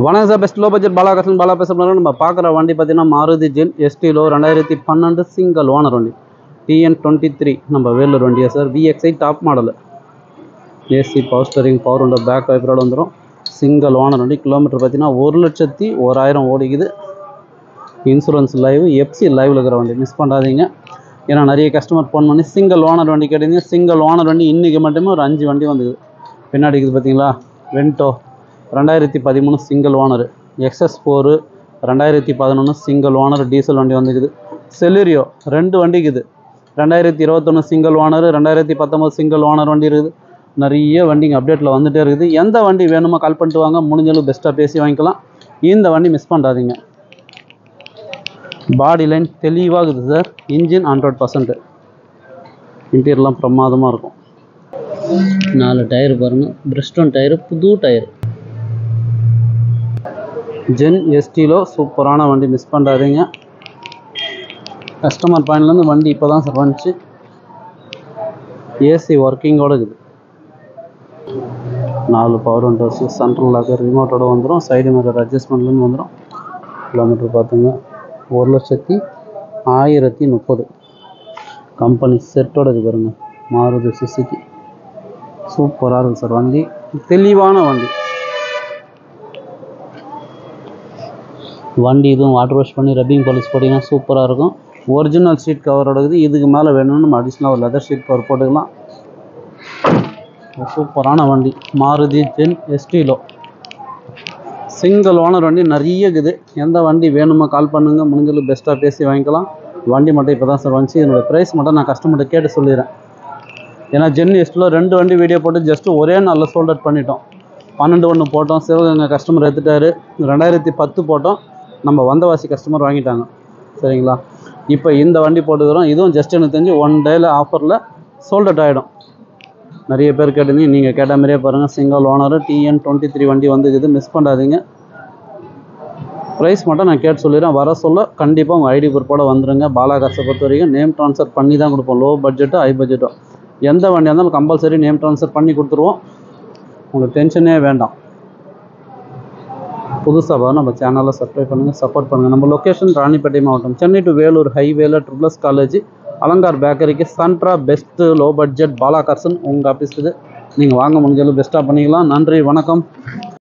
வணக்கம் sir, best low budget Balakasan Bala பேசுகிறோம். நம்ம பார்க்குற வண்டி பார்த்தீங்கன்னா Maruti Zen Estilo 2012 single owner வண்டி TN23 நம்ம வேலூர் வண்டியா sir. VXI top model, AC, power steering, power window, back வைப்பரோடு வந்துடும். சிங்கிள் ஓனர் வண்டி. கிலோமீட்டர் பார்த்தீங்கன்னா 1,01,000 ஓடிக்குது. இன்சூரன்ஸ் லைவ், FC லைவில் இருக்கிற வண்டி, மிஸ் பண்ணாதீங்க. ஏன்னா நிறைய கஸ்டமர் ஃபோன் பண்ணி சிங்கிள் ஓனர் வண்டி கேட்டீங்க. சிங்கிள் ஓனர் வண்டி இன்றைக்கி மட்டுமே ஒரு 5 வண்டி வந்துக்குது. பின்னாடி இருக்குது பார்த்தீங்களா, Vento 2013 single owner, XS4 2011 single owner diesel வண்டி வந்துக்குது. செலரியோ 2 வண்டிக்குது. 2021 சிங்கிள் ஓனர், 2019 சிங்கிள் ஓனர் வண்டி இருக்குது. நிறைய வண்டிங்க அப்டேட்டில் வந்துகிட்டே இருக்குது. எந்த வண்டி வேணுமோ கால் பண்ணிட்டு வாங்க, முடிஞ்சளவு பெஸ்ட்டாக பேசி வாங்கிக்கலாம். இந்த வண்டி மிஸ் பண்ணாதீங்க. பாடி லைன் தெளிவாகுது சார். இன்ஜின் 100%. இன்டீரியர்லாம் பிரமாதமாக இருக்கும். 4 டயர் பாருங்கள், பிரிஸ்டோன் டயரு, புது டயர். ஜென் எஸ்டிலோ சூப்பரான வண்டி, மிஸ் பண்ணுறாதீங்க. கஸ்டமர் பாயிண்ட்லேருந்து வண்டி இப்போ தான் சார் வந்துச்சு. ஏசி ஒர்க்கிங்கோடு இருக்குது. 4 பவர் விண்டோஸ், சென்ட்ரல் லாக்கர், ரிமோட்டோடு வந்துடும். சைடு மிரர் அட்ஜஸ்ட்மெண்ட்லேருந்து வந்துடும். கிலோமீட்டர் பார்த்துங்க 1,10,30. கம்பெனி செட்டோடு இருக்குது பாருங்கள், மாருதி சுசுகி. சூப்பராக இருக்குது சார் வண்டி, தெளிவான வண்டி. வண்டி இதுவும் வாட்டர் வாஷ் பண்ணி ரப்பிங் பாலிஷ் போட்டிங்கன்னா சூப்பராக இருக்கும். ஒரிஜினல் சீட் கவரோட இருக்குது. இதுக்கு மேலே வேணும்னு நம்ம அடிஷ்னலாக ஒரு லெதர் ஷீட் கவர் போட்டுக்கலாம். சூப்பரான வண்டி Maruti Zen Estilo single owner வண்டி. நிறைய இருக்குது. எந்த வண்டி வேணுமோ கால் பண்ணுங்கள், முடிஞ்சளவு பெஸ்ட்டாக பேசி வாங்கிக்கலாம். வண்டி மட்டும் இப்போ தான் சார் வந்துச்சு. என்னோடய ப்ரைஸ் மட்டும் நான் கஸ்டமர்கிட்ட கேட்டு சொல்லிடுறேன். ஏன்னா ஜென் எஸ்டிலோ 2 வண்டி வீடியோ போட்டு ஜஸ்ட்டு ஒரே நாளில் சோல்ட் அவுட் பண்ணிட்டோம். 12/1 போட்டோம், சிவகங்கை கஸ்டமர் எடுத்துட்டாரு. 2010 போட்டோம், நம்ம வந்தவாசி கஸ்டமர் வாங்கிட்டாங்க. சரிங்களா, இப்போ இந்த வண்டி போட்டுக்கிறோம். இதுவும் ஜஸ்ட் எனக்கு தெரிஞ்சு 1 டேயில் ஆஃபரில் சோல்ட் அவுட் ஆகிடும். நிறைய பேர் கேட்டீங்க, நீங்கள் கேட்ட மாதிரியே பாருங்கள். சிங்கிள் ஓனர் TN23 வண்டி வந்துக்குது, மிஸ் பண்ணாதீங்க. ப்ரைஸ் மட்டும் நான் கேட்டு சொல்லிடுறேன். வர சொல்ல கண்டிப்பாக உங்கள் ஐடி ப்ரூஃபோட வந்துடுங்க. பாலாகாசை பொறுத்த வரைக்கும் நேம் ட்ரான்ஸ்ஃபர் பண்ணி தான் கொடுப்போம். லோ பட்ஜெட்டோ ஹை பட்ஜெட்டோ எந்த வண்டியாக இருந்தாலும் கம்பல்சரி நேம் ட்ரான்ஸ்ஃபர் பண்ணி கொடுத்துருவோம். உங்களுக்கு டென்ஷனே வேண்டாம். புதுசாக நம்ம சேனலில் சப்ஸ்கிரைப் பண்ணுங்கள், சப்போர்ட் பண்ணுங்கள். நம்ம லொக்கேஷன் ராணிப்பேட்டை மாவட்டம், சென்னை டு வேலூர் ஹைவேல ட்ரிபிள்எஸ் காலேஜ், அலங்கார் பேக்கரிக்கு சென்ட்ரா பெஸ்ட்டு லோ பட்ஜெட் பாலாகாசன் உங்கள் ஆஃபீஸுக்கு நீங்கள் வாங்க, முடிஞ்சாலும் பெஸ்ட்டாக பண்ணிக்கலாம். நன்றி, வணக்கம்.